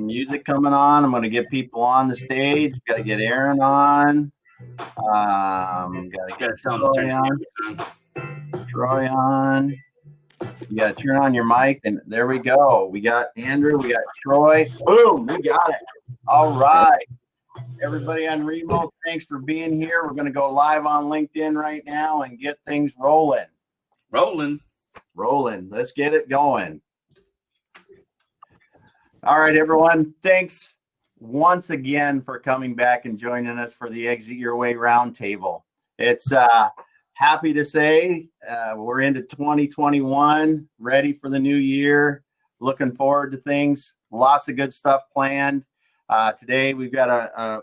music coming on. I'm going to get people on the stage. Got to get Aaron on. Got to get Troy on. You got to turn on your mic, and there we go. We got Andrew. We got Troy. Boom, we got it. All right. Everybody on remote, thanks for being here. We're going to go live on LinkedIn right now and get things rolling. Rolling. Let's get it going. All right, everyone. Thanks once again for coming back and joining us for the Exit Your Way Roundtable. It's happy to say we're into 2021, ready for the new year, looking forward to things. Lots of good stuff planned. Today, we've got a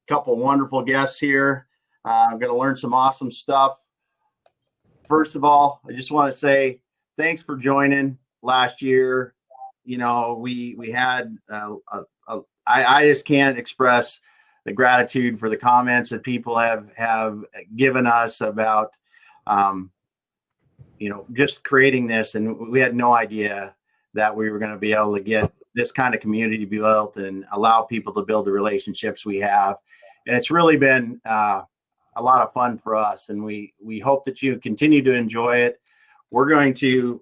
couple wonderful guests here. I'm going to learn some awesome stuff. First of all, I just want to say thanks for joining last year. You know, we had, I just can't express the gratitude for the comments that people have given us about, just creating this. And we had no idea that we were going to be able to get this kind of community built and allow people to build the relationships we have. And it's really been a lot of fun for us. And we hope that you continue to enjoy it. We're going to,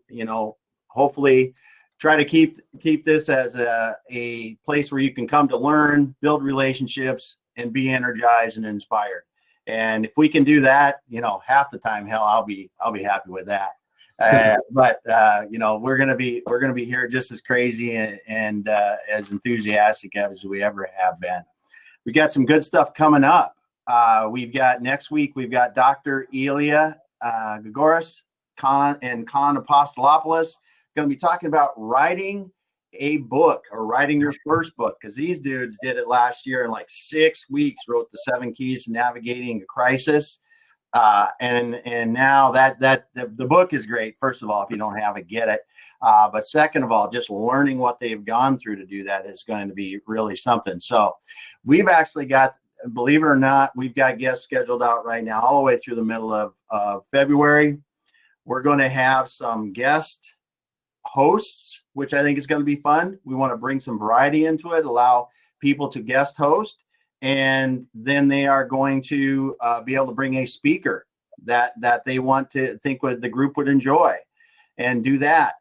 hopefully try to keep this as a place where you can come to learn, build relationships, and be energized and inspired. And if we can do that, half the time, hell, I'll be happy with that. But we're gonna be here just as crazy and as enthusiastic as we ever have been. We got some good stuff coming up. Next week we've got Dr. Ilya Grigoris and Con Apostolopoulos going to be talking about writing a book or writing your first book, because these dudes did it last year in like 6 weeks. Wrote the 7 Keys to Navigating a Crisis. And now that the book is great. First of all, if you don't have it, get it. But second of all, just learning what they've gone through to do that is going to be really something. So we've actually got, believe it or not, we've got guests scheduled out right now all the way through the middle of February. We're going to have some guest hosts, which I think is going to be fun. We want to bring some variety into it, allow people to guest host. And then they are going to be able to bring a speaker that they want to think the group would enjoy and do that.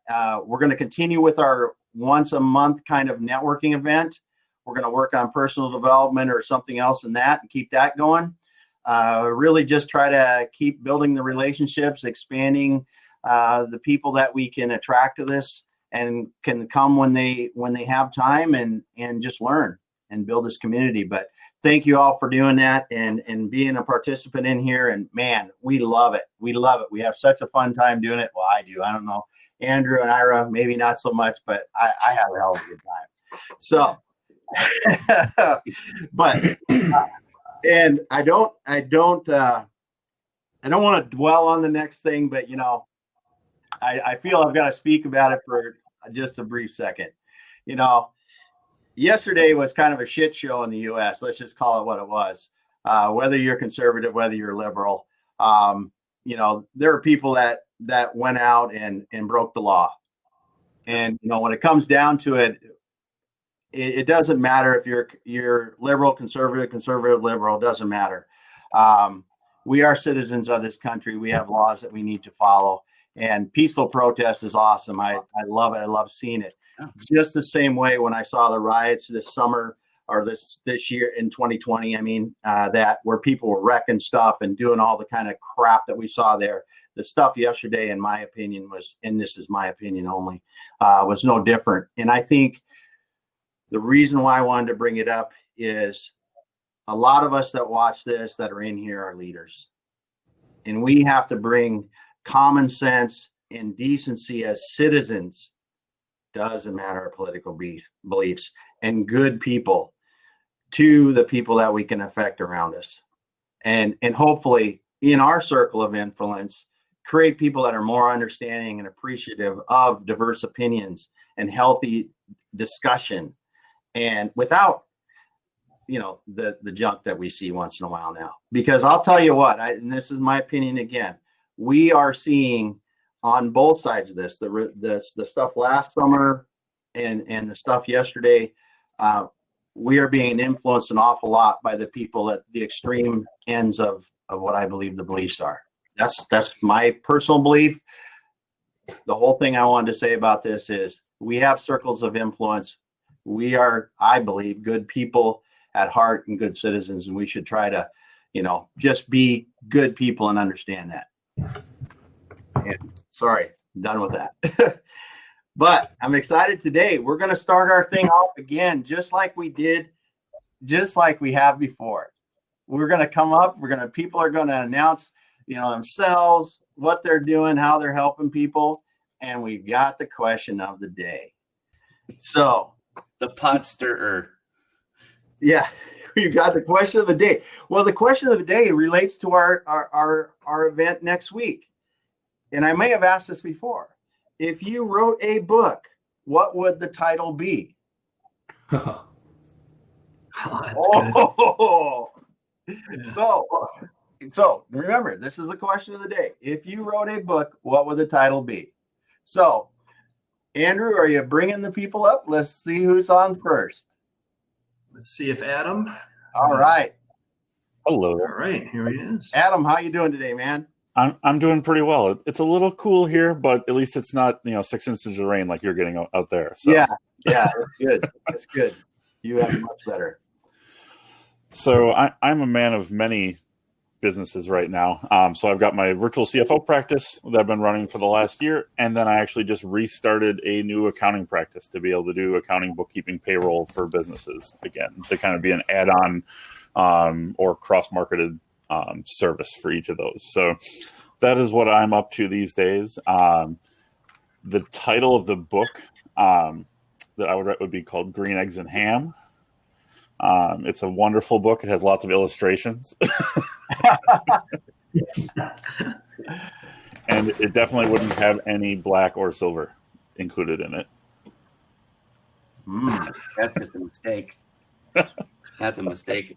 We're going to continue with our once a month kind of networking event. We're going to work on personal development or something else in that and keep that going. Really just try to keep building the relationships, expanding the people that we can attract to this and can come when they have time and just learn and build this community. But thank you all for doing that and being a participant in here. And man, we love it. We love it. We have such a fun time doing it. Well, I do. I don't know. Andrew and Ira, maybe not so much, but I have a hell of a good time. So, but, and I don't want to dwell on the next thing, but I feel I've got to speak about it for just a brief second. Yesterday was kind of a shit show in the U.S. Let's just call it what it was. Whether you're conservative, whether you're liberal, there are people that went out and broke the law. And when it comes down to it, it doesn't matter if you're liberal, conservative, liberal. It doesn't matter. We are citizens of this country. We have laws that we need to follow. And peaceful protest is awesome. I love it. I love seeing it. Just the same way when I saw the riots this summer or this year in 2020, that where people were wrecking stuff and doing all the kind of crap that we saw there. The stuff yesterday, in my opinion, and this is my opinion only, was no different. And I think the reason why I wanted to bring it up is a lot of us that watch this that are in here are leaders. And we have to bring common sense and decency as citizens. Doesn't matter our political beliefs, and good people to the people that we can affect around us. And hopefully in our circle of influence, create people that are more understanding and appreciative of diverse opinions and healthy discussion, and without the junk that we see once in a while now. Because I'll tell you what, and this is my opinion again, we are seeing on both sides of this, the stuff last summer and the stuff yesterday, we are being influenced an awful lot by the people at the extreme ends of what I believe the beliefs are. That's my personal belief. The whole thing I wanted to say about this is we have circles of influence. We are, I believe, good people at heart and good citizens, and we should try to, just be good people and understand that. Yeah, sorry, I'm done with that. But I'm excited today. We're going to start our thing off again, just like we have before. We're going to come up. People are going to announce, themselves, what they're doing, how they're helping people, and we've got the question of the day. So the pot stirrer. Yeah, we've got the question of the day. Well, the question of the day relates to our event next week, and I may have asked this before. If you wrote a book, what would the title be? That's good. So remember, this is the question of the day. If you wrote a book, what would the title be? So, Andrew, are you bringing the people up? Let's see who's on first. Let's see if Adam. All right. Hello. All right, here he is. Adam, how you doing today, man? I'm doing pretty well. It's a little cool here, but at least it's not 6 inches of rain like you're getting out there. So. Yeah, that's good. That's good. You have much better. So I'm a man of many businesses right now. So I've got my virtual CFO practice that I've been running for the last year, and then I actually just restarted a new accounting practice to be able to do accounting, bookkeeping, payroll for businesses again, to kind of be an add-on or cross-marketed service for each of those. So that is what I'm up to these days. The title of the book that I would write would be called Green Eggs and Ham. It's a wonderful book. It has lots of illustrations. And it definitely wouldn't have any black or silver included in it. That's just a mistake. That's a mistake.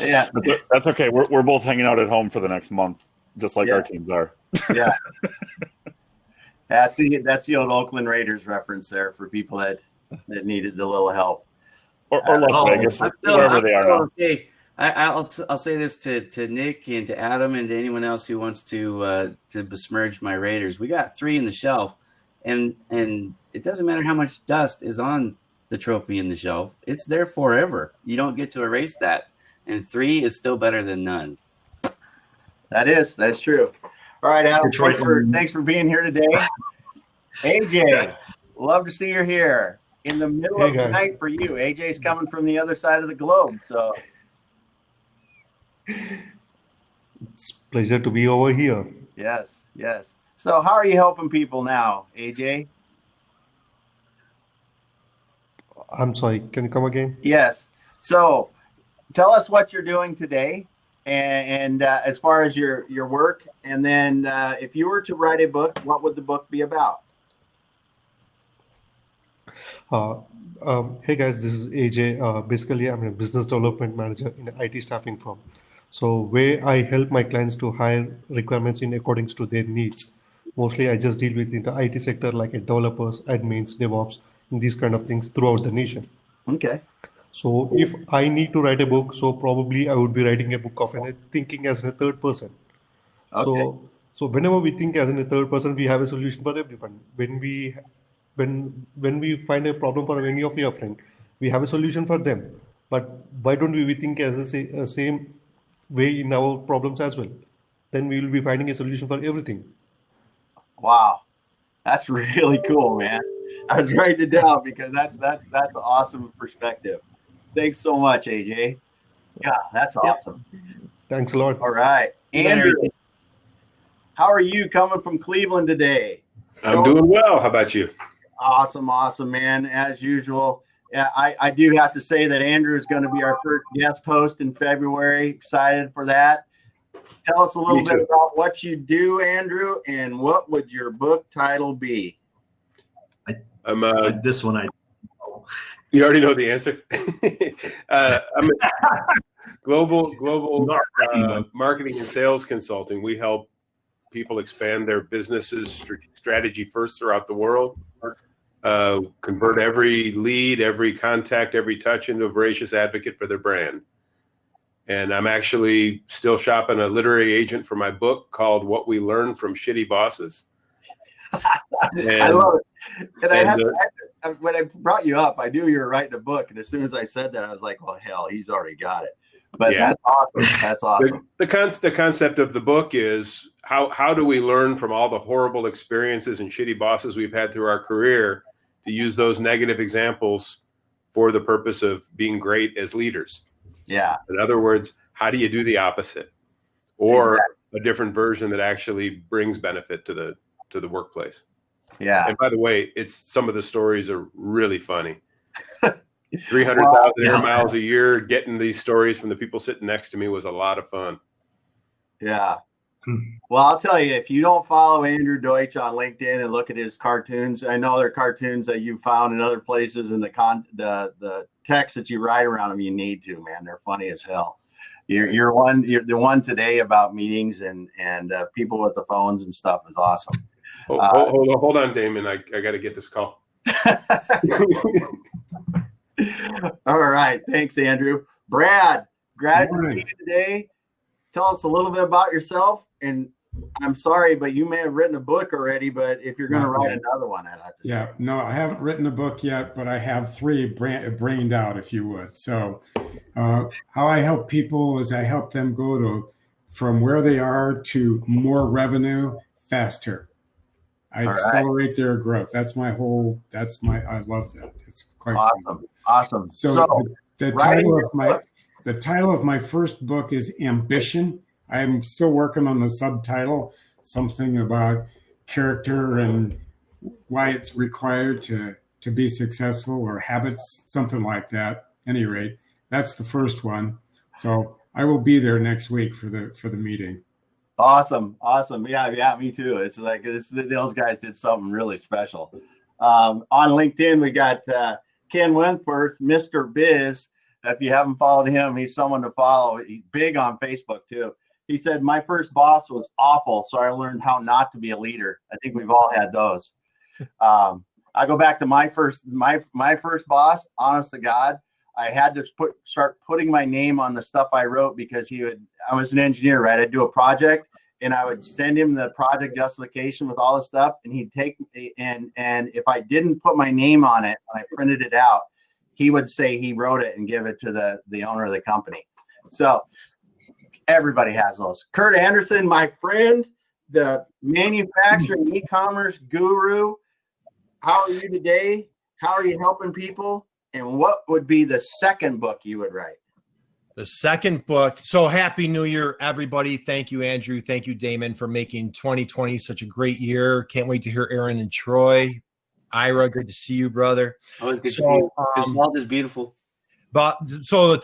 Yeah, that's okay. We're both hanging out at home for the next month, just like our teams are. Yeah, that's the old Oakland Raiders reference there for people that needed the little help. Or Las Vegas, wherever they are now. Okay. I'll say this to Nick and to Adam and to anyone else who wants to besmirch my Raiders. We got 3 in the shelf, and it doesn't matter how much dust is on the trophy in the shelf. It's there forever. You don't get to erase that. And 3 is still better than none. That's true. All right, Adam, thanks for being here today. AJ, love to see you here. In the middle of the night for you. AJ's coming from the other side of the globe. So it's a pleasure to be over here. Yes. So how are you helping people now, AJ? I'm sorry, can you come again? Yes. So tell us what you're doing today and as far as your work. And then if you were to write a book, what would the book be about? Hey guys, this is AJ. Basically, I'm a business development manager in an IT staffing firm. So where I help my clients to hire requirements in according to their needs. Mostly I just deal with the IT sector like developers, admins, DevOps, and these kind of things throughout the nation. Okay. So if I need to write a book, so probably I would be writing a book of thinking as a third person. Okay. So whenever we think as in a third person, we have a solution for everyone. When we find a problem for any of your friend, we have a solution for them. But why don't we think as the same way in our problems as well? Then we will be finding a solution for everything. Wow, that's really cool, man. I was writing it down because that's an awesome perspective. Thanks so much, AJ. Yeah, that's awesome. Thanks a lot. All right, Andrew, how are you coming from Cleveland today? I'm doing well. How about you? Awesome, man. As usual. I do have to say that Andrew is going to be our first guest host in February. Excited for that. Tell us a little bit about what you do, Andrew, and what would your book title be? This one You already know the answer. I'm a global marketing and sales consulting. We help people expand their businesses strategy first throughout the world. convert every lead, every contact, every touch into a voracious advocate for their brand. And I'm actually still shopping a literary agent for my book called What We Learn from Shitty Bosses. I love it. And when I brought you up, I knew you were writing a book. And as soon as I said that, I was like, well, hell, he's already got it. But yeah, that's awesome. That's awesome. The concept of the book is how do we learn from all the horrible experiences and shitty bosses we've had through our career to use those negative examples for the purpose of being great as leaders. Yeah. In other words, how do you do the opposite or a different version that actually brings benefit to the workplace? Yeah. And by the way, some of the stories are really funny. 300,000 air miles a year, getting these stories from the people sitting next to me was a lot of fun. Yeah. Well, I'll tell you, if you don't follow Andrew Deutsch on LinkedIn and look at his cartoons, I know they're cartoons that you found in other places, and the text that you write around them, you need to, man. They're funny as hell. You're the one today about meetings and people with the phones and stuff is awesome. Hold on, Damon. I got to get this call. All right. Thanks, Andrew. Brad, glad to see you today. Tell us a little bit about yourself. And I'm sorry, but you may have written a book already, but if you're going to write another one, I'd like to say. Yeah, no, I haven't written a book yet, but I have 3 brained out, if you would. So how I help people is I help them go from where they are to more revenue faster. I accelerate their growth. I love that. It's quite awesome. Awesome. So the title of my first book is Ambition. I'm still working on the subtitle, something about character and why it's required to be successful, or habits, something like that. At any rate, that's the first one. So I will be there next week for the meeting. Awesome. Yeah, me too. It's like those guys did something really special. On LinkedIn, we got Ken Wentworth, Mr. Biz. If you haven't followed him, he's someone to follow. He's big on Facebook too. He said, my first boss was awful, so I learned how not to be a leader. I think we've all had those. I go back to my first boss, honest to God. I had to start putting my name on the stuff I wrote because I was an engineer, right? I'd do a project and I would send him the project justification with all the stuff, and he'd take and if I didn't put my name on it when I printed it out, he would say he wrote it and give it to the owner of the company. So everybody has those. Curt Anderson, my friend, the manufacturing e-commerce guru. How are you today? How are you helping people? And what would be the second book you would write? The second book. So happy New Year, everybody. Thank you, Andrew. Thank you, Damon, for making 2020 such a great year. Can't wait to hear Aaron and Troy. Ira, good to see you, brother. Always good to see you. This world is beautiful. But so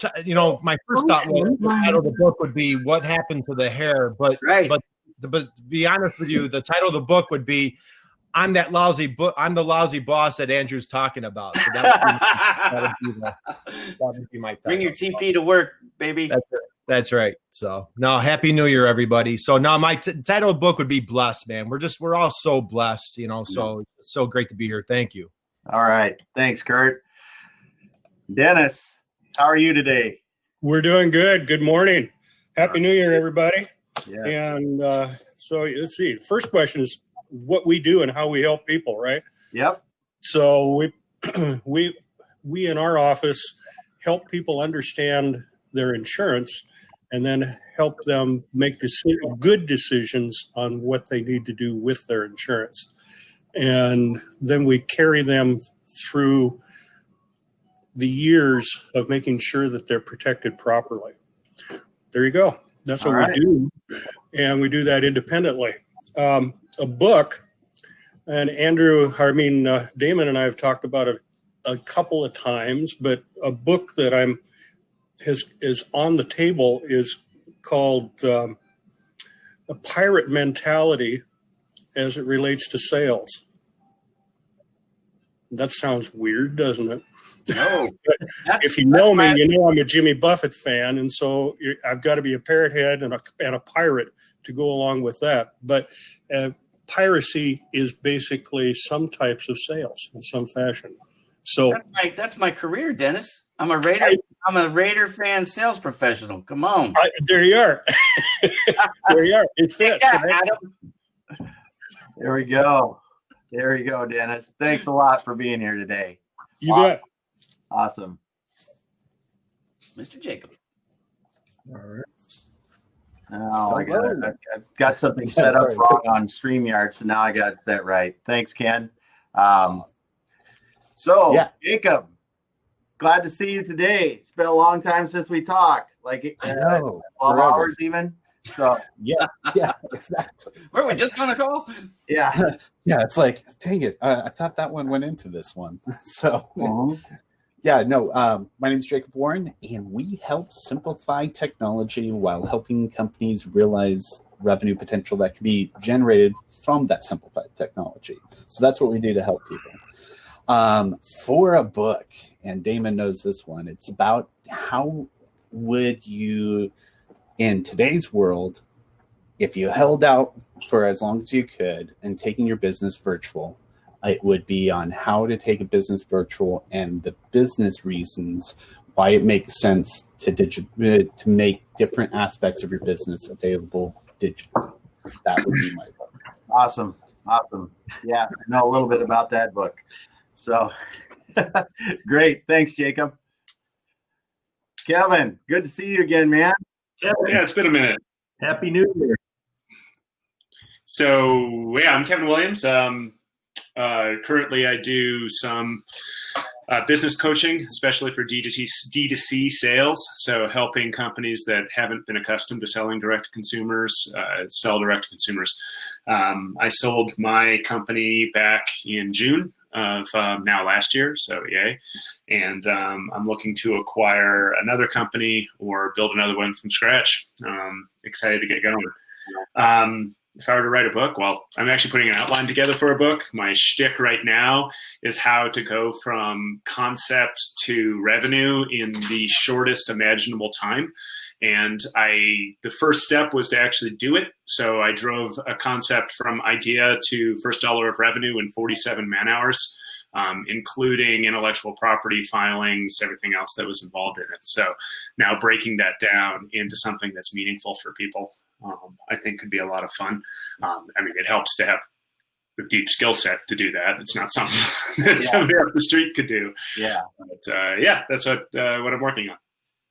my first thought was the title of the book would be "What Happened to the Hair," but to be honest with you, the title of the book would be I'm the lousy boss that Andrew's talking about. So that would be my title. Bring your TP to work, baby. That's right. So no, happy New Year, everybody. So now my title of the book would be Blessed, man. We're all so blessed, so great to be here. Thank you. All right. Thanks, Curt. Dennis, how are you today? We're doing good. Good morning. Happy New Year, everybody. Yes. And so let's see. First question is what we do and how we help people, right? Yep. So we in our office help people understand their insurance and then help them make good decisions on what they need to do with their insurance. And then we carry them through the years of making sure that they're protected properly. There you go. That's what we do. And we do that independently. A book, and Damon and I have talked about it a couple of times, but a book that is on the table is called A Pirate Mentality as it relates to sales. That sounds weird, doesn't it? No. If you know me, you know I'm a Jimmy Buffett fan, and so I've got to be a parrot head and a pirate to go along with that. But piracy is basically some types of sales in some fashion. So that's my career, Dennis. I'm a Raider fan sales professional. Come on. There you are. There you are. It fits. Yeah, Adam. There we go. There you go, Dennis. Thanks a lot for being here today. You bet. Awesome. Mr. Jacob. All right. Oh, I've got something set up wrong on StreamYard, so now I got it set right. Thanks, Ken. Jacob, glad to see you today. It's been a long time since we talked, like I know, 12 hours even. So yeah, exactly. Were we just on a call? Yeah. Yeah, it's like, dang it, I thought that one went into this one. So, my name is Jacob Warren, and we help simplify technology while helping companies realize revenue potential that can be generated from that simplified technology. So that's what we do to help people. For a book, and Damon knows this one, it's about how would you, in today's world, if you held out for as long as you could and taking your business virtual, it would be on how to take a business virtual and the business reasons why it makes sense to make different aspects of your business available digitally. That would be my book. Awesome. Yeah, I know a little bit about that book. So great. Thanks, Jacob. Kevin, good to see you again, man. Yeah, it's been a minute. Happy New Year. So, I'm Kevin Williams. Currently, I do some business coaching, especially for D2C sales. So helping companies that haven't been accustomed to selling direct to consumers, sell direct to consumers. I sold my company back in June of now last year, so yay. And I'm looking to acquire another company or build another one from scratch. Excited to get going. If I were to write a book, well, I'm actually putting an outline together for a book. My shtick right now is how to go from concept to revenue in the shortest imaginable time. And the first step was to actually do it. So I drove a concept from idea to first dollar of revenue in 47 man hours, including intellectual property filings, everything else that was involved in it. So now breaking that down into something that's meaningful for people, I think could be a lot of fun. It helps to have a deep skill set to do that. It's not something that somebody off the street could do. Yeah. But that's what I'm working on.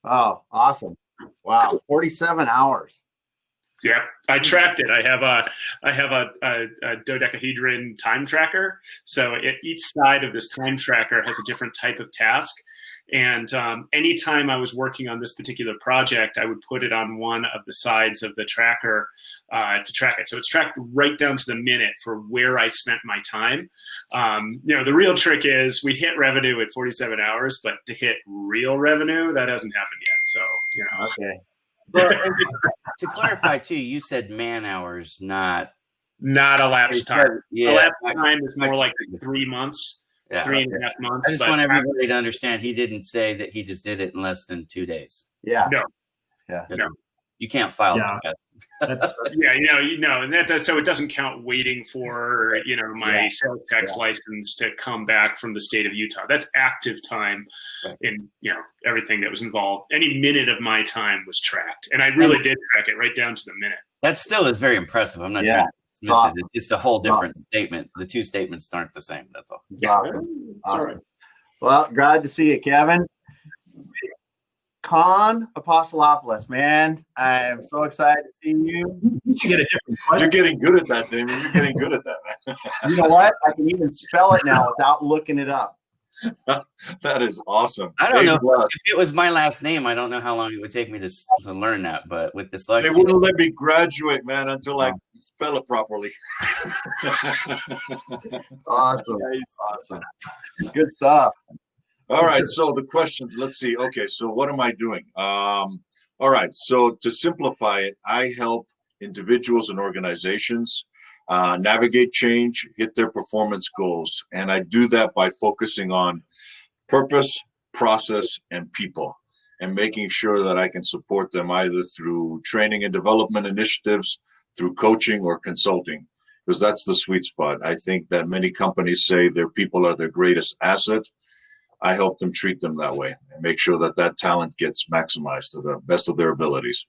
Oh, awesome. Wow. 47 hours. Yeah, I tracked it. I have a dodecahedron time tracker. So each side of this time tracker has a different type of task. And anytime I was working on this particular project, I would put it on one of the sides of the tracker to track it. So it's tracked right down to the minute for where I spent my time. The real trick is we hit revenue at 47 hours, but to hit real revenue, that hasn't happened yet. So, Okay. Well, to clarify too, you said man hours, not elapsed time. Yeah, elapsed time is more like 3 months, 3.5 months. I just want everybody to understand he didn't say that he just did it in less than 2 days. Yeah. No. Yeah. No. You can't file that. And that so it doesn't count waiting for my sales tax license to come back from the state of Utah. That's active time, in everything that was involved. Any minute of my time was tracked, and I really did track it right down to the minute. That still is very impressive. I'm not trying to dismiss it. It's a whole different statement. The two statements aren't the same. That's all. Awesome. All right. Well, glad to see you, Kevin. Con Apostolopoulos, man. I am so excited to see you. You should get a different question. You're getting good at that, Damon. You're getting good at that, man. You know what? I can even spell it now without looking it up. That is awesome. I don't know. If it was my last name, I don't know how long it would take me to learn that. But with dyslexia, they wouldn't let me graduate, man, until I spell it properly. Awesome. Awesome. Good stuff. All right. So the questions, let's see. Okay. So what am I doing? All right. So to simplify it, I help individuals and organizations navigate change, hit their performance goals. And I do that by focusing on purpose, process, and people, and making sure that I can support them either through training and development initiatives, through coaching or consulting. because that's the sweet spot. I think that many companies say their people are their greatest asset. I help them treat them that way and make sure that that talent gets maximized to the best of their abilities.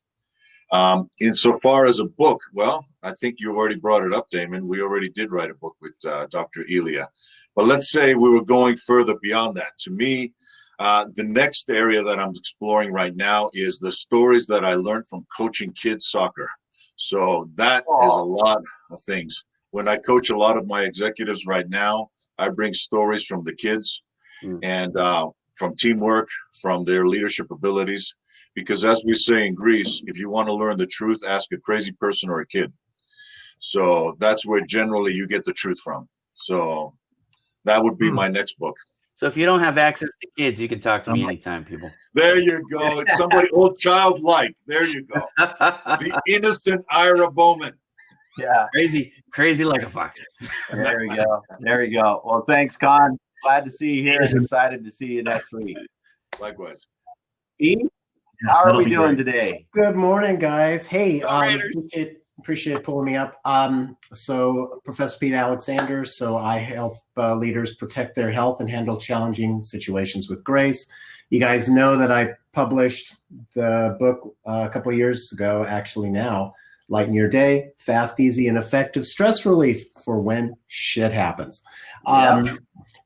Insofar as a book, well, I think you already brought it up, Damon. We already did write a book with Dr. Elia. But let's say we were going further beyond that. To me, the next area that I'm exploring right now is the stories that I learned from coaching kids soccer. So that is a lot of things. When I coach a lot of my executives right now, I bring stories from the kids and from teamwork, from their leadership abilities. Because as we say in Greece, if you want to learn the truth, ask a crazy person or a kid. So that's where generally you get the truth from. So that would be my next book. So if you don't have access to kids, you can talk to me anytime, people. There you go. It's somebody old childlike. There you go. The innocent Ira Bowman. Yeah. Crazy like a fox. There we go. There you go. Well, thanks, Con. Glad to see you here and excited to see you next week. Likewise. Pete, how are we doing today? Good morning, guys. Hey, appreciate pulling me up. So Professor Pete Alexander. So I help leaders protect their health and handle challenging situations with grace. You guys know that I published the book a couple of years ago, actually now, Lighten Your Day, Fast, Easy, and Effective Stress Relief for When Shit Happens.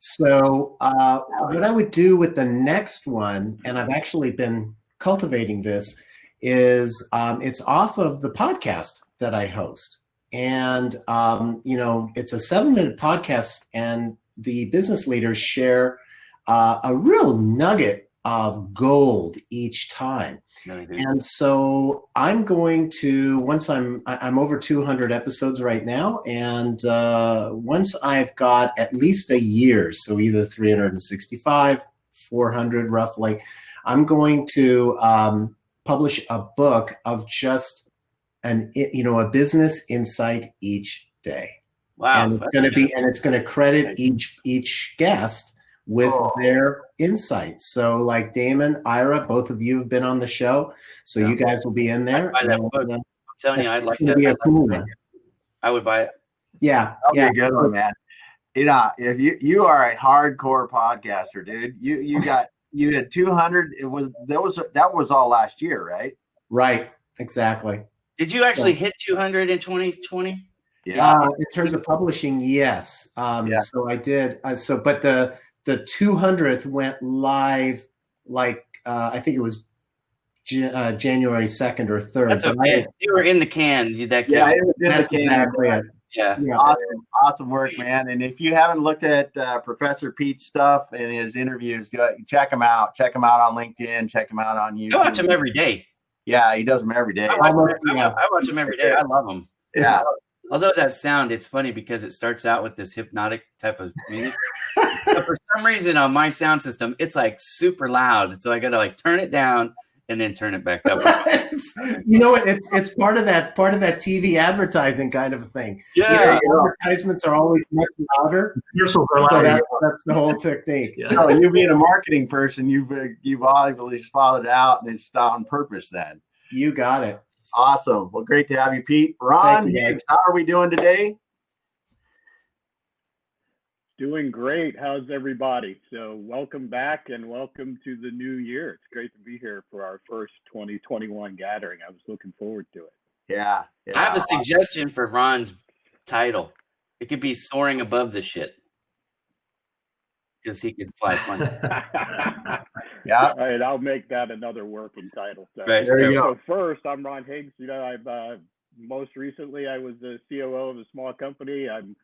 So what I would do with the next one, and I've actually been cultivating this, is it's off of the podcast that I host. And, it's a 7-minute podcast, and the business leaders share a real nugget of gold each time. And so I'm going to, once I'm over 200 episodes right now. And once I've got at least a year, so either 365, 400 roughly, I'm going to publish a book of just a business insight each day. Wow. And it's going to credit each guest with their insights. So like Damon, Ira, both of you have been on the show. So you guys will be in there. I'm telling you, I'd like that. I would buy it. Yeah. That'll be a good one, man. If you are a hardcore podcaster, dude, you had 200. That was all last year, right? Right. Exactly. Did you actually hit 200 in 2020? Yeah. In terms of publishing, yes. So I did. But the 200th went live I think it was January 2nd or 3rd. That's okay. You were in the can. That count. Yeah, it was in That's the can. exactly it. Yeah. Awesome work, man. And if you haven't looked at Professor Pete's stuff and his interviews, check him out. Check him out on LinkedIn. Check him out on YouTube. I watch him every day. Yeah, he does them every day. I watch him every day. I love him. Yeah. Although that sound, it's funny because it starts out with this hypnotic type of music. But for some reason on my sound system, it's like super loud. So I got to turn it down and then turn it back up. It's part of that TV advertising kind of a thing. Yeah. Advertisements are always much louder. So that's the whole technique. Yeah. No, you being a marketing person, you've obviously followed it out and it's on purpose then. You got it. Awesome. Well, great to have you, Pete. Ron, how are we doing today? Doing great. How's everybody? So welcome back and welcome to the new year. It's great to be here for our first 2021 gathering. I was looking forward to it. Yeah. I have a suggestion for Ron's title. It could be Soaring Above the Shit. Because he can fly plane. Yeah. All right, I'll make that another working title. So, right. There you go. So first, I'm Ron Higgs. I've most recently I was the COO of a small company. I'm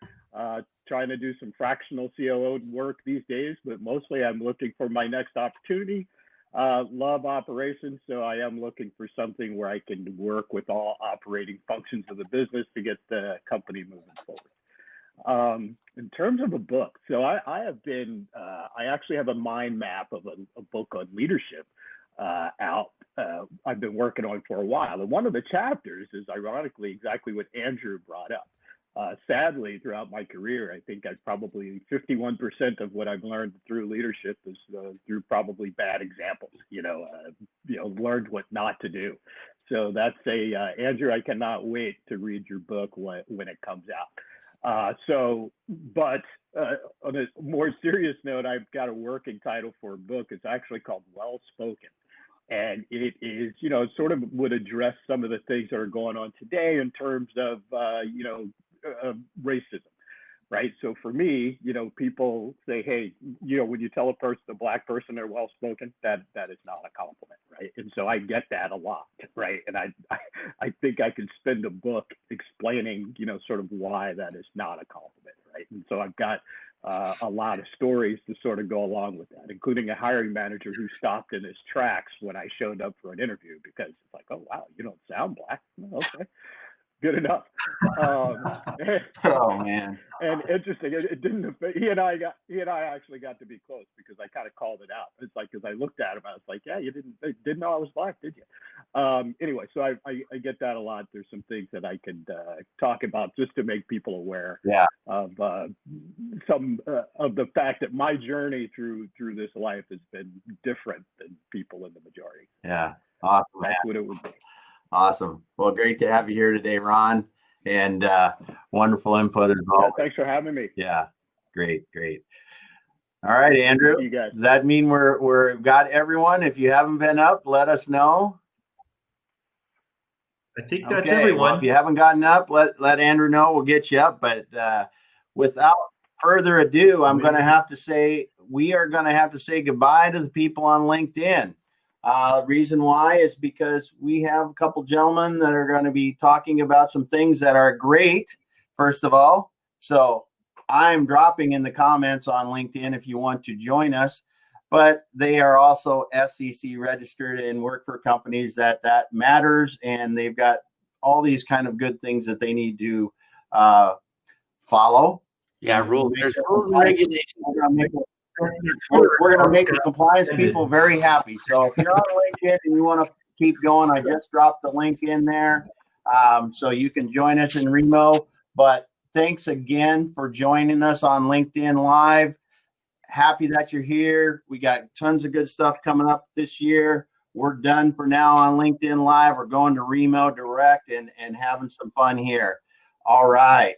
trying to do some fractional COO work these days, but mostly I'm looking for my next opportunity. Love operations, so I am looking for something where I can work with all operating functions of the business to get the company moving forward. In terms of a book, so I have been, I actually have a mind map of a book on leadership out. I've been working on for a while. And one of the chapters is ironically exactly what Andrew brought up. Sadly, throughout my career, I think I've probably 51% of what I've learned through leadership is through probably bad examples, learned what not to do. So that's Andrew, I cannot wait to read your book when it comes out. But on a more serious note, I've got a working title for a book. It's actually called Well Spoken. And it is, sort of would address some of the things that are going on today in terms of, racism. Right. So for me, people say, hey, when you tell a black person they're well spoken, that is not a compliment. Right. And so I get that a lot. Right. And I think I could spend a book explaining, sort of why that is not a compliment. Right. And so I've got a lot of stories to sort of go along with that, including a hiring manager who stopped in his tracks when I showed up for an interview because it's like, oh, wow, you don't sound black. Okay. Good enough. Oh man! And interesting, it didn't. He and I actually got to be close because I kind of called it out. It's like because I looked at him, I was like, "Yeah, you didn't know I was black, did you?" Anyway, so I get that a lot. There's some things that I could talk about just to make people aware of some of the fact that my journey through this life has been different than people in the majority. Yeah, awesome. That's what it would be. Awesome. Well, great to have you here today, Ron, and wonderful input as well. Yeah, thanks for having me. Yeah, great. All right, Andrew. You guys. Does that mean we've got everyone? If you haven't been up, let us know. I think that's everyone. Well, if you haven't gotten up, let Andrew know. We'll get you up. But without further ado, I'm going to have to say we are going to have to say goodbye to the people on LinkedIn. Reason why is because we have a couple gentlemen that are going to be talking about some things that are great, first of all. So I'm dropping in the comments on LinkedIn if you want to join us, but they are also SEC registered and work for companies that matters. And they've got all these kind of good things that they need to follow. Yeah, rules. There's rules and regulations. We're going to make the compliance people very happy. So if you're on LinkedIn and you want to keep going, I just dropped the link in there so you can join us in Remo. But thanks again for joining us on LinkedIn Live. Happy that you're here. We got tons of good stuff coming up this year. We're done for now on LinkedIn Live. We're going to Remo Direct and having some fun here. All right.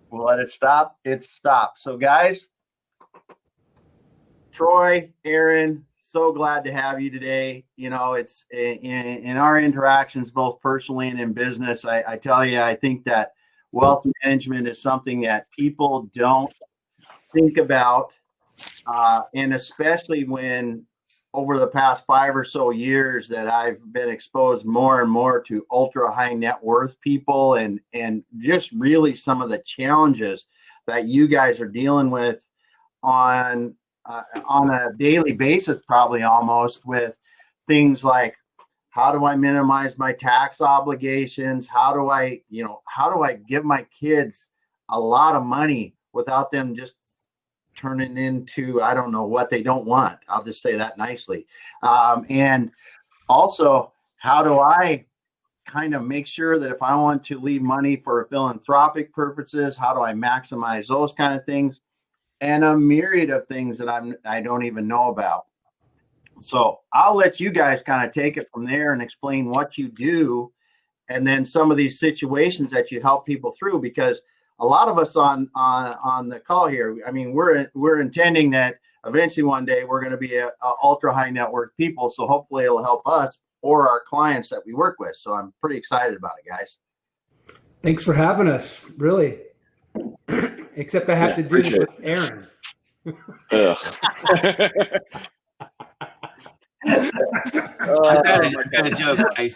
We'll let it stop. It's stopped. So, guys, Troy, Aaron, so glad to have you today. It's in our interactions, both personally and in business. I tell you, I think that wealth management is something that people don't think about. And especially when over the past 5 or so years that I've been exposed more and more to ultra high net worth people and just really some of the challenges that you guys are dealing with on a daily basis, probably almost, with things like, how do I minimize my tax obligations? How do I give my kids a lot of money without them just turning into, I don't know what they don't want. I'll just say that nicely. And also, how do I kind of make sure that if I want to leave money for philanthropic purposes, how do I maximize those kind of things? And a myriad of things that I don't even know about. So I'll let you guys kind of take it from there and explain what you do, and then some of these situations that you help people through, because a lot of us on the call here, I mean, we're intending that eventually one day we're going to be a ultra high net worth people. So hopefully it'll help us or our clients that we work with. So I'm pretty excited about it, guys. Thanks for having us. Really. Except I have to do this with Aaron. I got a joke. I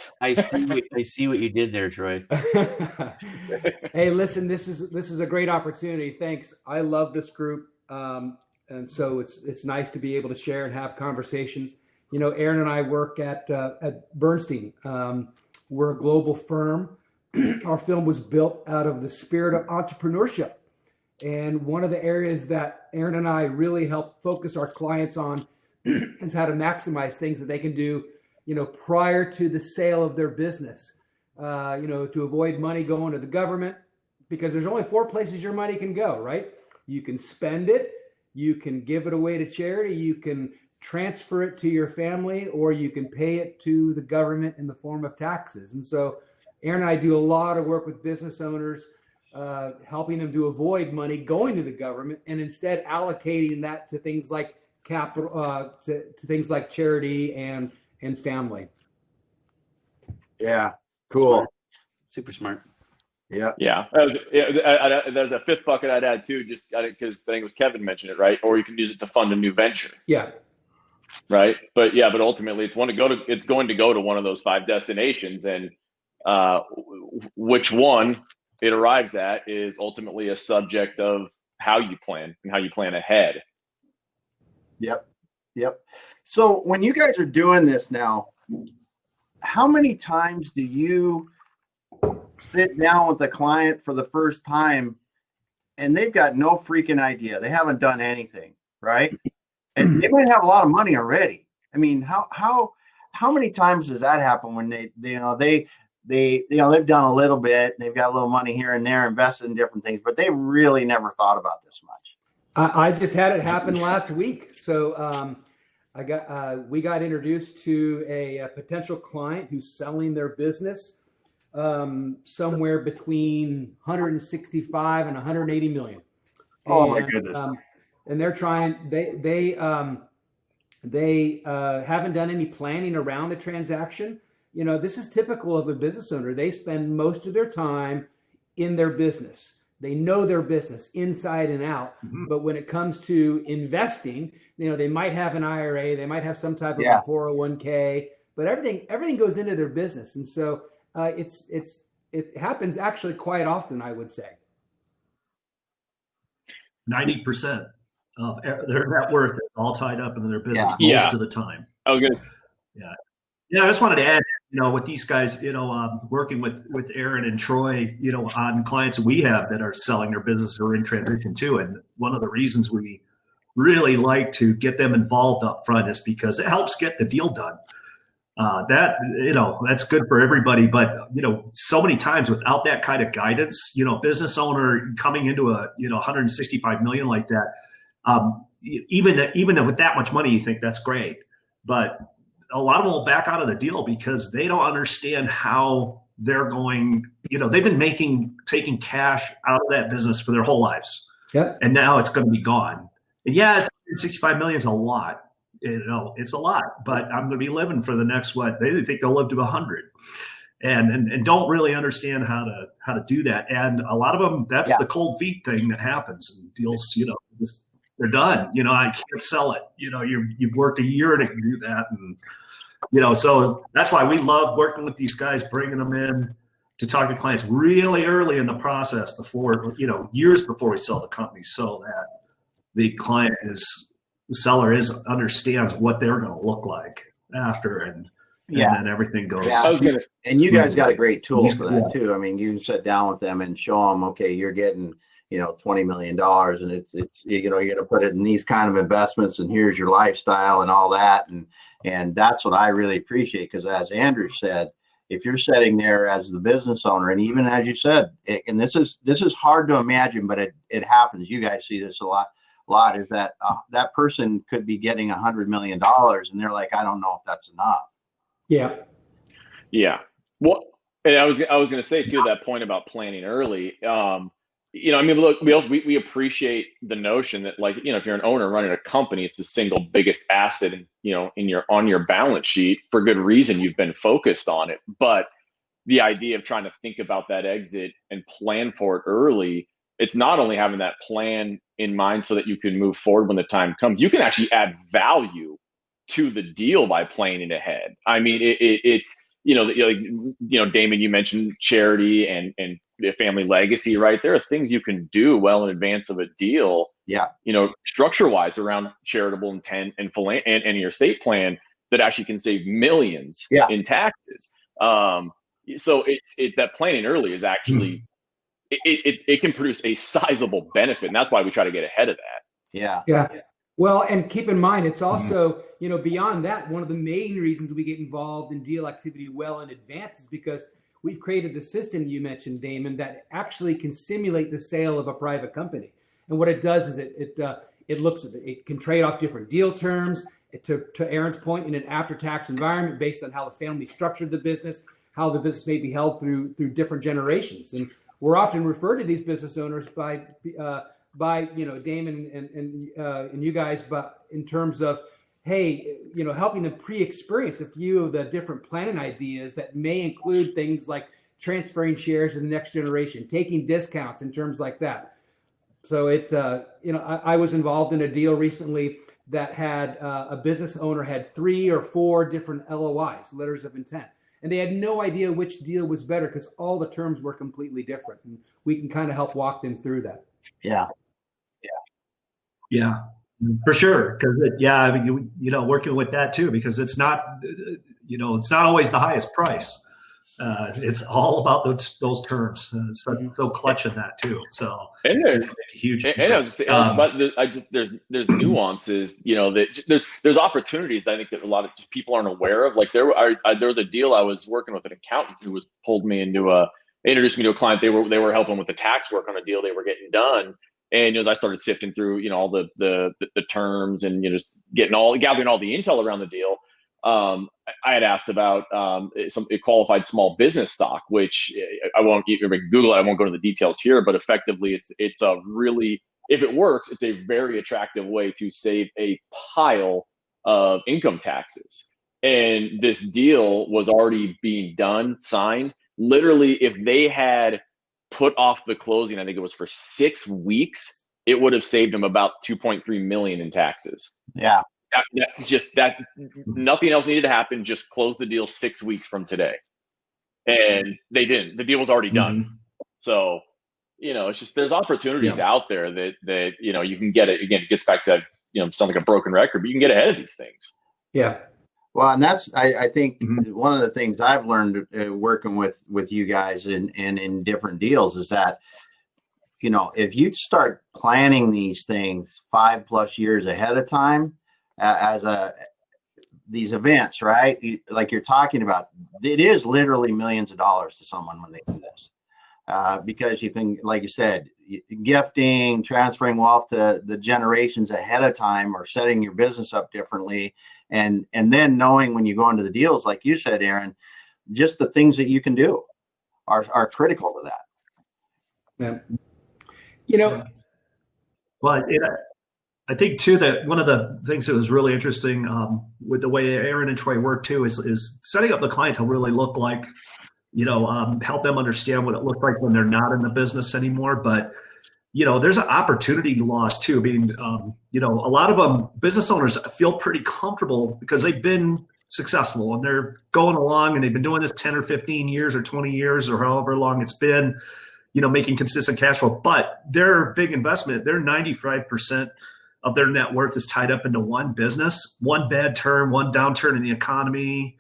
see what you did there, Troy. Hey, listen, this is a great opportunity. Thanks. I love this group, and so it's nice to be able to share and have conversations. Aaron and I work at Bernstein. We're a global firm. Our film was built out of the spirit of entrepreneurship. And one of the areas that Aaron and I really help focus our clients on is how to maximize things that they can do, prior to the sale of their business, to avoid money going to the government, because there's only 4 places your money can go, right? You can spend it, you can give it away to charity, you can transfer it to your family, or you can pay it to the government in the form of taxes. And so Aaron and I do a lot of work with business owners helping them to avoid money going to the government and instead allocating that to things like capital, to things like charity and family. Yeah, cool. Super smart. Yeah. Yeah. There's a fifth bucket I'd add too, just because I think it was Kevin mentioned it, right? Or you can use it to fund a new venture. Yeah. Right. But ultimately it's going to go to one of those 5 destinations, and which one it arrives at is ultimately a subject of how you plan and how you plan ahead. Yep. So when you guys are doing this now, how many times do you sit down with a client for the first time and they've got no freaking idea? They haven't done anything, right? And they might have a lot of money already. I mean, how many times does that happen when they've done a little bit, they've got a little money here and there, invested in different things, but they really never thought about this much? I just had it happen last week. So we got introduced to a potential client who's selling their business somewhere between 165 and 180 million. Oh my goodness! And they're trying. They haven't done any planning around the transaction. You know, this is typical of a business owner. They spend most of their time in their business. They know their business inside and out. Mm-hmm. But when it comes to investing, you know, they might have an IRA, they might have some type of a 401k, but everything goes into their business. And so it happens actually quite often, I would say. 90% of their net worth is all tied up in their business most of the time. I was gonna. Yeah. I just wanted to add, you know, with these guys, you know, working with Aaron and Troy, you know, on clients we have that are selling their business or in transition too. And one of the reasons we really like to get them involved up front is because it helps get the deal done. That, you know, that's good for everybody. But, you know, so many times without that kind of guidance, you know, business owner coming into a, you know, 165 million like that, even with that much money, you think that's great. But a lot of them will back out of the deal because they don't understand how they're going, you know, they've been taking cash out of that business for their whole lives. Yeah. And now it's going to be gone. And yeah, 165 million is a lot. You know, it's a lot, but I'm going to be living for the next, they think they'll live to 100 and don't really understand how to do that. And a lot of them, that's the cold feet thing that happens, and deals, you know, they're done. You know, I can't sell it. You know, you've worked a year to do that. And, you know, so that's why we love working with these guys, bringing them in to talk to clients really early in the process before, you know, years before we sell the company, so that the seller understands what they're going to look like after, and then everything goes. Yeah. And you guys got a great tool for that too. I mean, you sit down with them and show them, okay, you're getting, you know, $20 million, and it's you know, you're going to put it in these kind of investments, and here's your lifestyle and all that, and that's what I really appreciate, because as Andrew said, if you're sitting there as the business owner, and even as you said, and this is hard to imagine, but it happens. You guys see this a lot is that that person could be getting $100 million, and they're like, I don't know if that's enough. Yeah. Well, and I was going to say too, that point about planning early. You know, I mean, look, we appreciate the notion that, like, you know, if you're an owner running a company, it's the single biggest asset, you know, on your balance sheet. For good reason, you've been focused on it. But the idea of trying to think about that exit and plan for it early, it's not only having that plan in mind so that you can move forward when the time comes. You can actually add value to the deal by planning ahead. I mean, it's, you know, Damon, you mentioned charity and the family legacy, right? There are things you can do well in advance of a deal. Yeah. You know, structure wise around charitable intent and your estate plan that actually can save millions in taxes. So that planning early is actually, it can produce a sizable benefit. And that's why we try to get ahead of that. Yeah. Well, and keep in mind, it's also, you know, beyond that, one of the main reasons we get involved in deal activity well in advance is because we've created the system you mentioned, Damon, that actually can simulate the sale of a private company. And what it does is it can trade off different deal terms. To Aaron's point, in an after-tax environment based on how the family structured the business, how the business may be held through different generations. And we're often referred to these business owners by Damon and you guys, but in terms of, hey, helping them pre-experience a few of the different planning ideas that may include things like transferring shares to the next generation, taking discounts and terms like that. So I was involved in a deal recently that had a business owner had 3 or 4 different LOIs, letters of intent, and they had no idea which deal was better because all the terms were completely different. And we can kind of help walk them through that. Yeah. Yeah, for sure. Because working with that too, because it's not, it's not always the highest price. It's all about those terms. So clutch in that too. So and there's huge. There's nuances. That there's opportunities that I think that a lot of people aren't aware of. Like there was a deal I was working with an accountant who introduced me to a client. They were helping with the tax work on a deal they were getting done. And as I started sifting through, all the terms and just gathering all the intel around the deal, I had asked about some qualified small business stock, which I won't Google it. I won't go into the details here, but effectively, it's a really, if it works, it's a very attractive way to save a pile of income taxes. And this deal was already being done, signed. Literally, if they had put off the closing, I think it was for 6 weeks, it would have saved them about $2.3 million in taxes. Yeah. That nothing else needed to happen. Just close the deal 6 weeks from today. And they didn't. The deal was already done. Mm-hmm. So, it's just, there's opportunities out there that you can get it. Again, it gets back to, sound like a broken record, but you can get ahead of these things. Yeah. Well, and that's, I think one of the things I've learned working with you guys and in different deals is that, if you start planning these things 5+ years ahead of time, these events, right? Like you're talking about, it is literally millions of dollars to someone when they do this, because you can, like you said, gifting, transferring wealth to the generations ahead of time, or setting your business up differently. And then knowing when you go into the deals, like you said, Aaron, just the things that you can do are critical to that. Yeah. Well, I think too that one of the things that was really interesting with the way Aaron and Troy work too is setting up the client to really look like, help them understand what it looked like when they're not in the business anymore. But there's an opportunity loss too. I mean, a lot of them, business owners, feel pretty comfortable because they've been successful and they're going along and they've been doing this 10 or 15 years or 20 years or however long it's been, making consistent cash flow. But their big investment, their 95% of their net worth is tied up into one business, one bad turn, one downturn in the economy.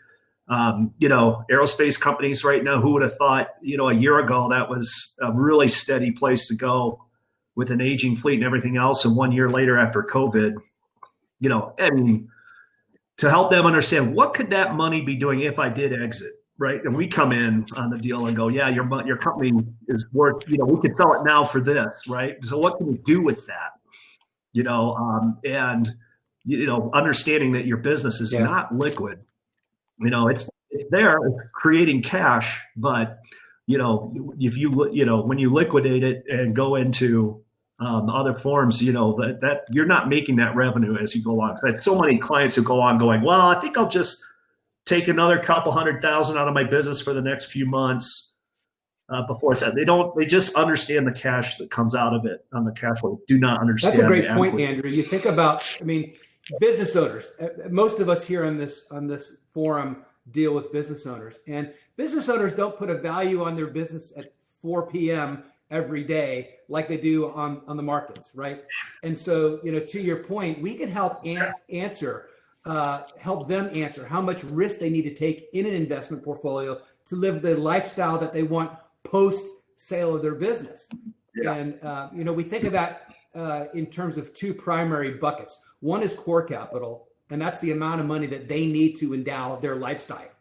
Aerospace companies right now, who would have thought, a year ago that was a really steady place to go with an aging fleet and everything else. And 1 year later after COVID, to help them understand what could that money be doing if I did exit, right? And we come in on the deal and go, yeah, your company is worth, we could sell it now for this, right? So what can we do with that? Understanding that your business is not liquid, it's there, it's creating cash, but if you when you liquidate it and go into other forms, that you're not making that revenue as you go on. I had so many clients who go on going, well, I think I'll just take another couple $100,000 out of my business for the next few months before I said they just understand the cash that comes out of it on the cash flow. Do not understand. That's a great point, Andrew. You think about, business owners. Most of us here on this forum deal with business owners, and business owners don't put a value on their business at 4 p.m. every day like they do on the markets, right? And so, to your point, we can help help them answer how much risk they need to take in an investment portfolio to live the lifestyle that they want post sale of their business. Yeah. And we think of that in terms of 2 primary buckets. One is core capital, and that's the amount of money that they need to endow their lifestyle.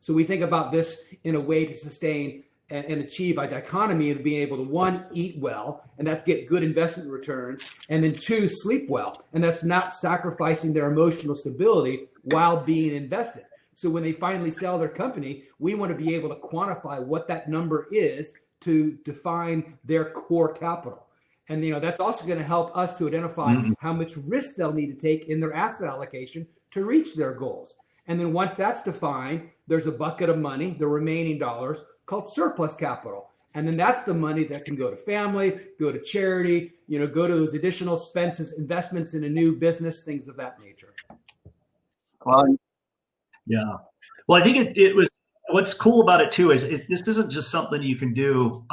So we think about this in a way to sustain and achieve a dichotomy of being able to, 1, eat well, and that's get good investment returns, and then 2, sleep well, and that's not sacrificing their emotional stability while being invested. So when they finally sell their company, we want to be able to quantify what that number is to define their core capital. And that's also going to help us to identify how much risk they'll need to take in their asset allocation to reach their goals. And then once that's defined, there's a bucket of money, the remaining dollars, called surplus capital. And then that's the money that can go to family, go to charity, go to those additional expenses, investments in a new business, things of that nature. Well, yeah. Well, I think it was, what's cool about it too is this isn't just something you can do.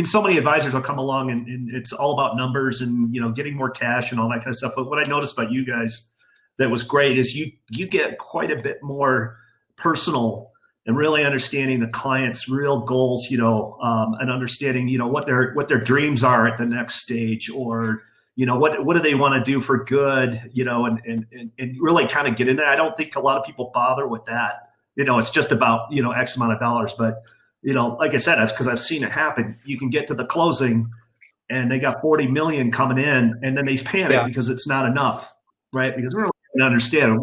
So many advisors will come along and it's all about numbers and, getting more cash and all that kind of stuff. But what I noticed about you guys that was great is you get quite a bit more personal and really understanding the client's real goals, and understanding, what their dreams are at the next stage, or, what do they want to do for good, and really kind of get into it. I don't think a lot of people bother with that. It's just about, X amount of dollars. But, like I said, because I've seen it happen, you can get to the closing and they got 40 million coming in and then they panic because it's not enough, right? Because we're really going to understand,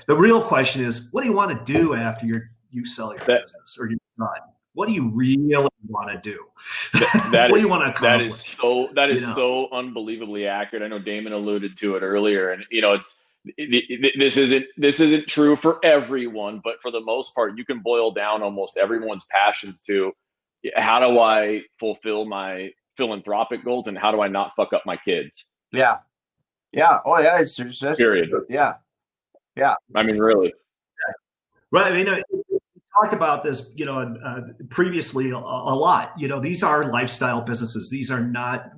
the real question is, what do you want to do after you sell your business or you're done? What do you really want to do? What do you want to accomplish? That is so unbelievably accurate. I know Damon alluded to it earlier, and this isn't true for everyone, but for the most part, you can boil down almost everyone's passions to how do I fulfill my philanthropic goals and how do I not fuck up my kids? Yeah. Yeah. Oh, yeah. It's period. Yeah. Yeah. I mean, really. Right. I mean, we talked about this, previously a lot. These are lifestyle businesses. These are not,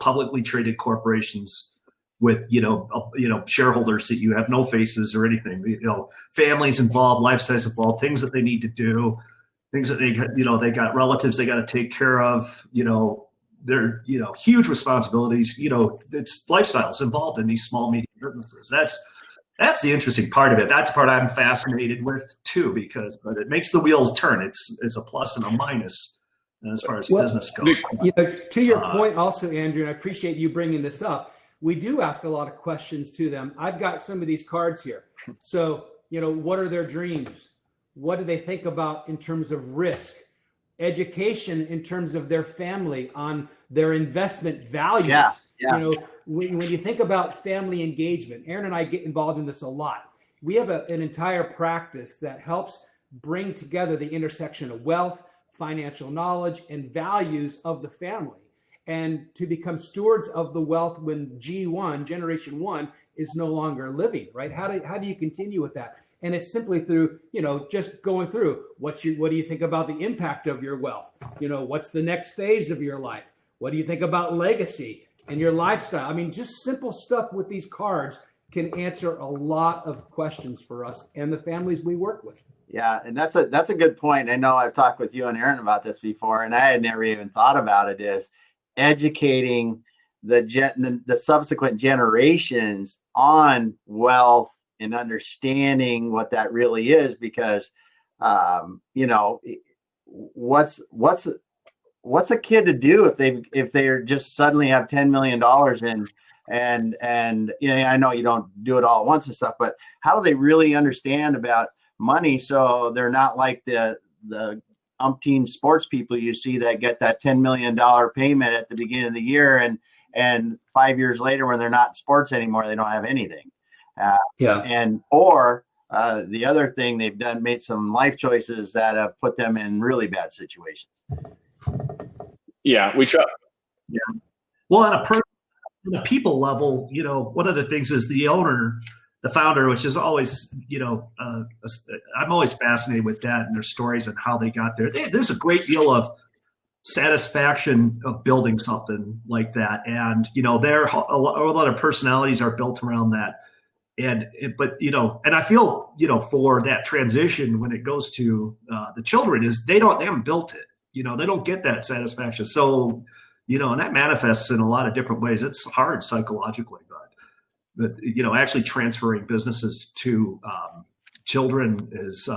publicly traded corporations with, shareholders that you have no faces or anything. Families involved, lifestyles involved, things that they need to do, things that they got relatives they got to take care of. They're huge responsibilities. It's lifestyles involved in these small medium businesses. That's the interesting part of it. That's the part I'm fascinated with too, but it makes the wheels turn. It's a plus and a minus as far as business goes. To your point also, Andrew, and I appreciate you bringing this up. We do ask a lot of questions to them. I've got some of these cards here. So, what are their dreams? What do they think about in terms of risk? Education in terms of their family, on their investment values. Yeah. When you think about family engagement, Aaron and I get involved in this a lot. We have an entire practice that helps bring together the intersection of wealth, financial knowledge, and values of the family, and to become stewards of the wealth when G1, Generation 1, is no longer living, right? How do you continue with that? And it's simply through, just going through what do you think about the impact of your wealth? What's the next phase of your life? What do you think about legacy and your lifestyle? I mean, just simple stuff with these cards can answer a lot of questions for us and the families we work with. Yeah, and that's a good point. I know I've talked with you and Aaron about this before, and I had never even thought about it, is educating the subsequent generations on wealth and understanding what that really is, because what's a kid to do if they just suddenly have $10 million and I know you don't do it all at once and stuff, but how do they really understand about money so they're not like the umpteen sports people you see that get that $10 million payment at the beginning of the year and 5 years later when they're not in sports anymore, they don't have anything. Or the other thing they've done, made some life choices that have put them in really bad situations. Yeah, we try. Yeah. Well, on a people level, one of the things is the owner, the founder, which is always, I'm always fascinated with that and their stories and how they got there. There's a great deal of satisfaction of building something like that. And, a lot of personalities are built around that. And I feel, for that transition when it goes to the children, is they haven't built it, they don't get that satisfaction. So, and that manifests in a lot of different ways. It's hard psychologically, but actually transferring businesses to children is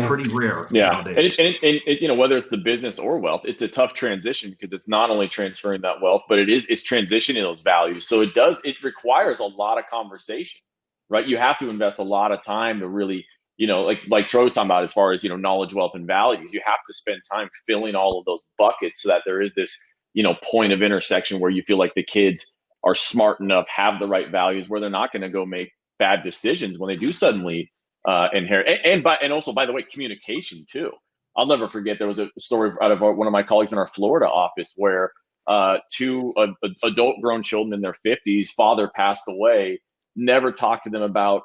pretty rare. Yeah. Nowadays. And whether it's the business or wealth, it's a tough transition because it's not only transferring that wealth, but it's transitioning those values. So it requires a lot of conversation, right? You have to invest a lot of time to really, like Troy was talking about, as far as, knowledge, wealth, and values, you have to spend time filling all of those buckets so that there is this, point of intersection where you feel like the kids are smart enough, have the right values, where they're not going to go make bad decisions when they do suddenly inherit. And also, by the way, communication too. I'll never forget, there was a story out of one of my colleagues in our Florida office where two adult grown children in their 50s, father passed away, never talked to them about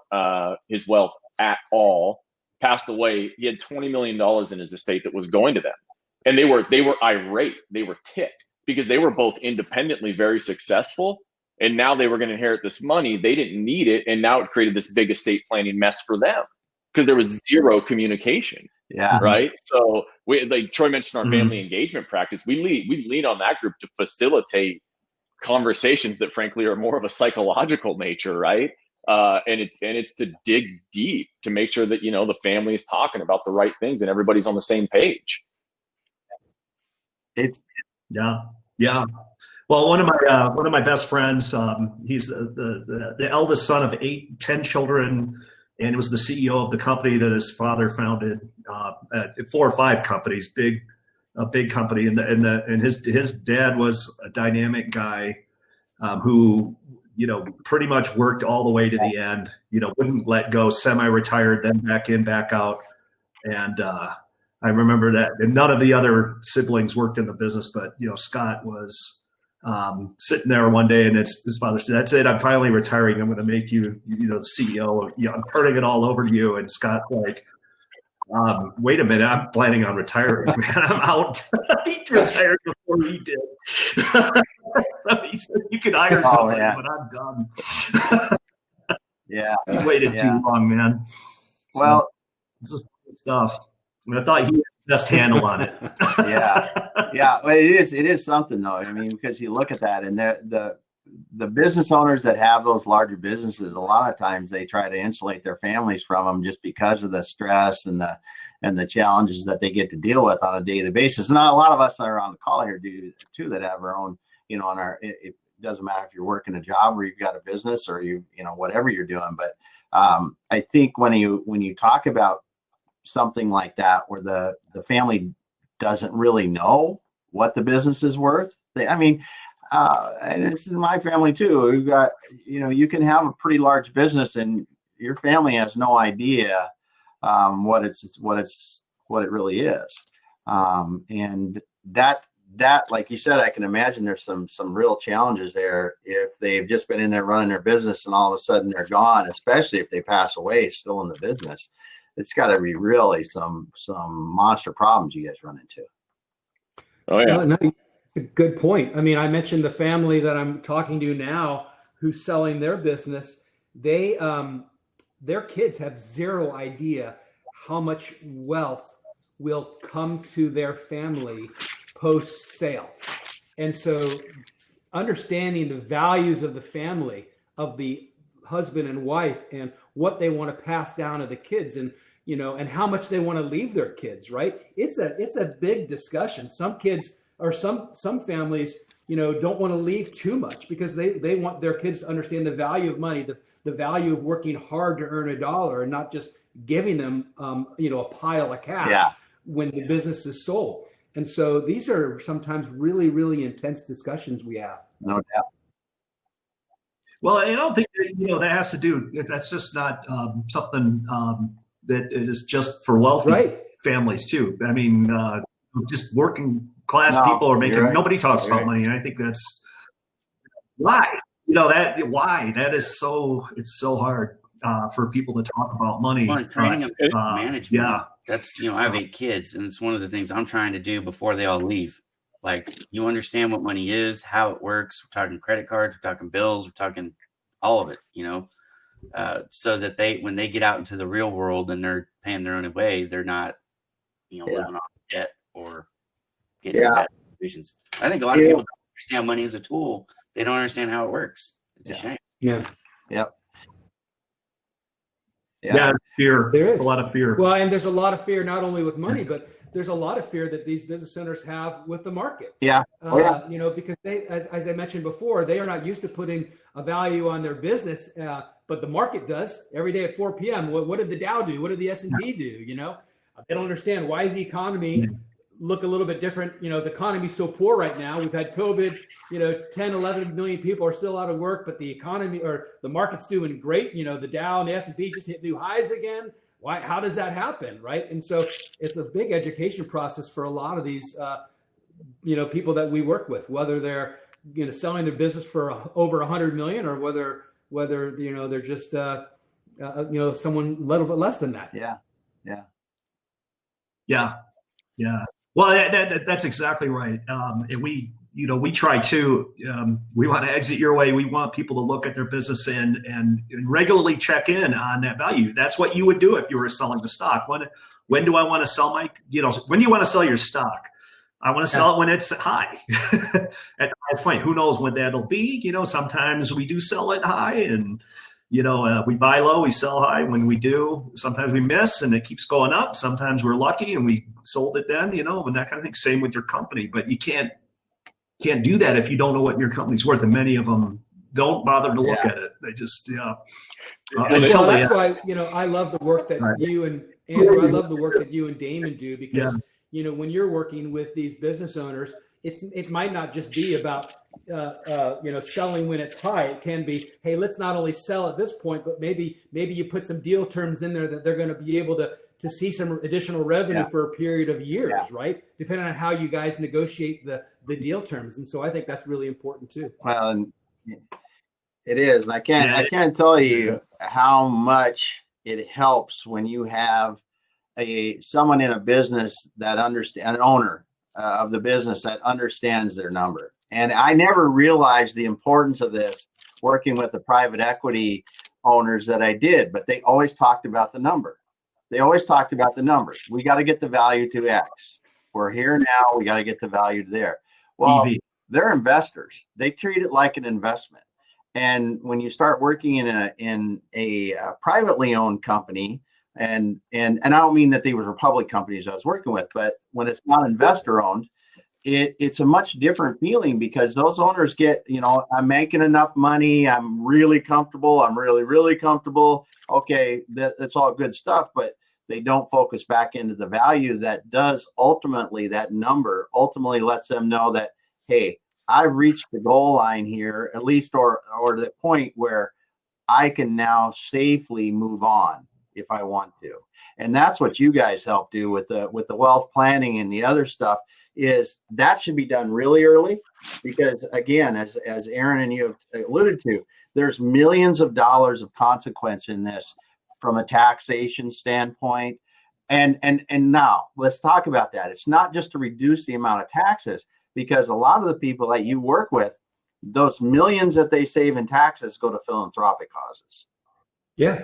his wealth at all, passed away. He had $20 million in his estate that was going to them. And they were irate. They were ticked because they were both independently very successful. And now they were going to inherit this money. They didn't need it. And now it created this big estate planning mess for them because there was zero communication. Yeah. Right. So like Troy mentioned, our family engagement practice, we lean on that group to facilitate conversations that frankly are more of a psychological nature. Right. And it's to dig deep to make sure that, the family is talking about the right things and everybody's on the same page. Yeah. Well, one of my best friends, he's the eldest son of 10 children, and was the CEO of the company that his father founded, 4 or 5 companies, a big company, and his dad was a dynamic guy who pretty much worked all the way to the end. Wouldn't let go, semi-retired, then back in, back out, and I remember that. And none of the other siblings worked in the business, but Scott was sitting there one day, and his father said, "That's it. I'm finally retiring. I'm going to make you, the CEO. I'm turning it all over to you." And Scott's like, "Wait a minute. I'm planning on retiring, man. I'm out." He retired before he did. He said, "You can hire somebody, but I'm done." Yeah, he waited too long, man. Well, this is stuff. I thought he had the best handle on it. Yeah. Well, it is something though. I mean, because you look at that, and the business owners that have those larger businesses, a lot of times they try to insulate their families from them just because of the stress and the challenges that they get to deal with on a daily basis. And a lot of us that are on the call here do too, that have our own, it doesn't matter if you're working a job or you've got a business or whatever you're doing. But I think when you talk about something like that, where the family doesn't really know what the business is worth, and it's in my family too. We've got, you can have a pretty large business and your family has no idea what it really is. And that, like you said, I can imagine there's some real challenges there if they've just been in there running their business and all of a sudden they're gone, especially if they pass away still in the business. It's got to be really some monster problems you guys run into. Oh yeah, no, it's a good point. I mean, I mentioned the family that I'm talking to now, who's selling their business. They their kids have zero idea how much wealth will come to their family post sale, and so understanding the values of the family, of the husband and wife, and what they want to pass down to the kids, and and how much they want to leave their kids, right? It's a big discussion. Some kids or some families, don't want to leave too much because they want their kids to understand the value of money, the value of working hard to earn a dollar, and not just giving them a pile of cash when the business is sold. And so these are sometimes really, really intense discussions we have. No doubt. Well, I don't think that has to do. That's just not something that is just for wealthy families too. I mean, just working class people are making. Right. Nobody talks about money, and I think that's why. Why that is so. It's so hard for people to talk about money. Well, training them management. Yeah, that's I have 8 kids, and it's one of the things I'm trying to do before they all leave. Like, you understand what money is, how it works. We're talking credit cards, we're talking bills, we're talking all of it, so that when they get out into the real world and they're paying their own way, they're not, living off debt or getting bad decisions. I think a lot of people don't understand money as a tool. They don't understand how it works. It's a shame. Yeah. Yep. Yeah, fear. There is a lot of fear. Well, and there's a lot of fear not only with money, but there's a lot of fear that these business owners have with the market. Yeah. Because they, as I mentioned before, they are not used to putting a value on their business but the market does every day at 4 p.m. What did the Dow do? What did the S&P do? You know, they don't understand why is the economy look a little bit different. You know, the economy's so poor right now. We've had COVID, you know, 10, 11 million people are still out of work, but the economy or the market's doing great. You know, the Dow and the S&P just hit new highs again. Why? How does that happen? Right. And so it's a big education process for a lot of these, you know, people that we work with, whether they're, you know, selling their business for over 100 million or whether, you know, they're just, you know, someone a little bit less than that. Yeah. Well, that's exactly right. And we try to, we want to exit your way. We want people to look at their business and regularly check in on that value. That's what you would do if you were selling the stock. When do I want to sell when do you want to sell your stock? I want to sell it when it's high. At the highest point. Who knows when that'll be? You know, sometimes we do sell it high and, you know, we buy low, we sell high. When we do, sometimes we miss and it keeps going up. Sometimes we're lucky and we sold it then, you know, and that kind of thing. Same with your company, but you can't do that if you don't know what your company's worth. And many of them don't bother to look at it. They just, well, that's why, you know, I love the work that you and Andrew, I love the work that you and Damon do because, you know, when you're working with these business owners, it might not just be about, you know, selling when it's high. It can be, hey, let's not only sell at this point, but maybe you put some deal terms in there that they're going to be able to see some additional revenue for a period of years, right? Depending on how you guys negotiate the deal terms. And so I think that's really important too. Well, and it is. And I can't tell you how much it helps when you have someone in a business that an owner of the business that understands their number. And I never realized the importance of this working with the private equity owners that I did, but they always talked about the number. We got to get the value to X. We're here now. We got to get the value to there. Well, they're investors. They treat it like an investment. And when you start working in a privately owned company, and I don't mean that they were public companies I was working with, but when it's not investor owned, it's a much different feeling because those owners get, you know, I'm making enough money. I'm really comfortable. I'm really, really comfortable. Okay, that's all good stuff, but they don't focus back into the value that does ultimately, that number ultimately lets them know that, hey, I've reached the goal line here, at least, or the point where I can now safely move on if I want to. And that's what you guys help do with the wealth planning and the other stuff, is that should be done really early because, again, as Aaron and you have alluded to, there's millions of dollars of consequence in this from a taxation standpoint. And now let's talk about that. It's not just to reduce the amount of taxes, because a lot of the people that you work with, those millions that they save in taxes go to philanthropic causes. Yeah.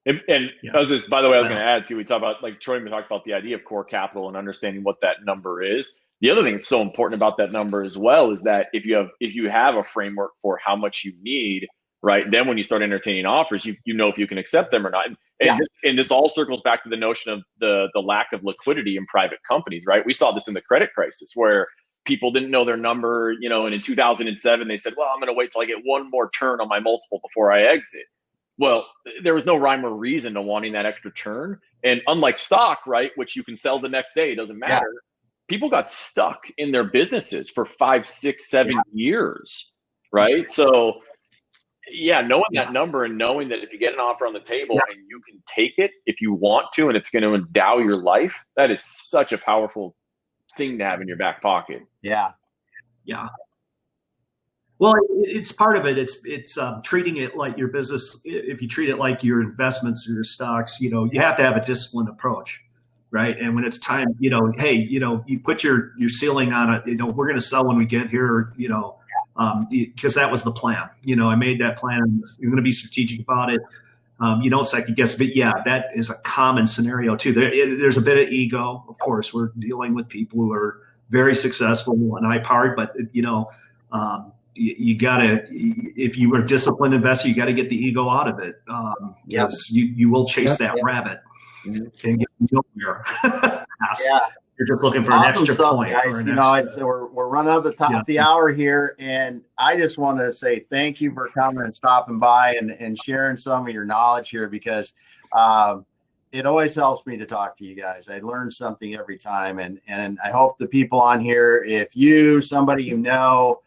And I was just, by the way, I was going to add too, we talk about, like Troy talked about the idea of core capital and understanding what that number is. The other thing that's so important about that number as well is that if you have a framework for how much you need, right, then when you start entertaining offers, you know if you can accept them or not. And this all circles back to the notion of the lack of liquidity in private companies, right? We saw this in the credit crisis where people didn't know their number, you know, and in 2007, they said, well, I'm going to wait till I get one more turn on my multiple before I exit. Well, there was no rhyme or reason to wanting that extra turn. And unlike stock, right, which you can sell the next day, it doesn't matter. People got stuck in their businesses for 5, 6, 7 years, right? So, knowing that number and knowing that if you get an offer on the table and you can take it if you want to, and it's going to endow your life, that is such a powerful thing to have in your back pocket. Yeah. Well, it's part of it. It's treating it like your business. If you treat it like your investments or your stocks, you know, you have to have a disciplined approach, right? And when it's time, you know, hey, you know, you put your ceiling on it. You know, we're going to sell when we get here. You know, because that was the plan. You know, I made that plan. You're going to be strategic about it. You don't second guess. But that is a common scenario too. There's a bit of ego, of course. We're dealing with people who are very successful and high-powered, but you know. You gotta, if you are a disciplined investor, you got to get the ego out of it. Because you will chase that rabbit and get nowhere. You're just looking for an extra stuff, point. guys. We're running up the top of the hour here, and I just want to say thank you for coming and stopping by and sharing some of your knowledge here, because it always helps me to talk to you guys. I learn something every time, and I hope the people on here, if somebody you know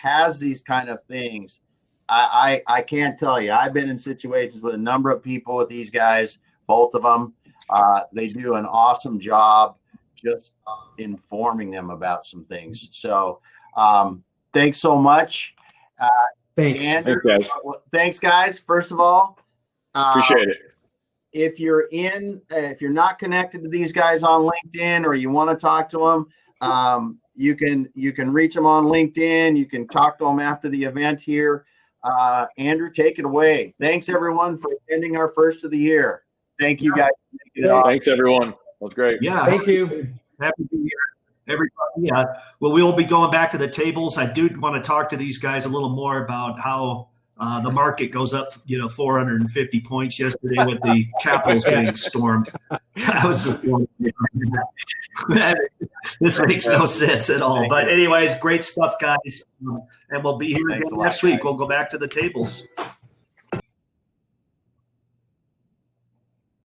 has these kind of things, I can't tell you. I've been in situations with a number of people with these guys, both of them. They do an awesome job just informing them about some things. So thanks so much. Thanks. Andrew, Thanks, guys. Thanks, guys. First of all, Appreciate it. If you're not connected to these guys on LinkedIn, or you want to talk to them, you can reach them on LinkedIn. You can talk to them after the event here. Andrew, take it away. Thanks everyone for attending our first of the year. Thank you guys. Thanks everyone. That was great. Yeah. Thank you. Happy New Year, everybody. Well, we will be going back to the tables. I do want to talk to these guys a little more about how the market goes up, 450 points yesterday with the Capitals getting stormed. This makes no sense at all. But anyways, great stuff, guys. And we'll be here again next week. We'll go back to the tables.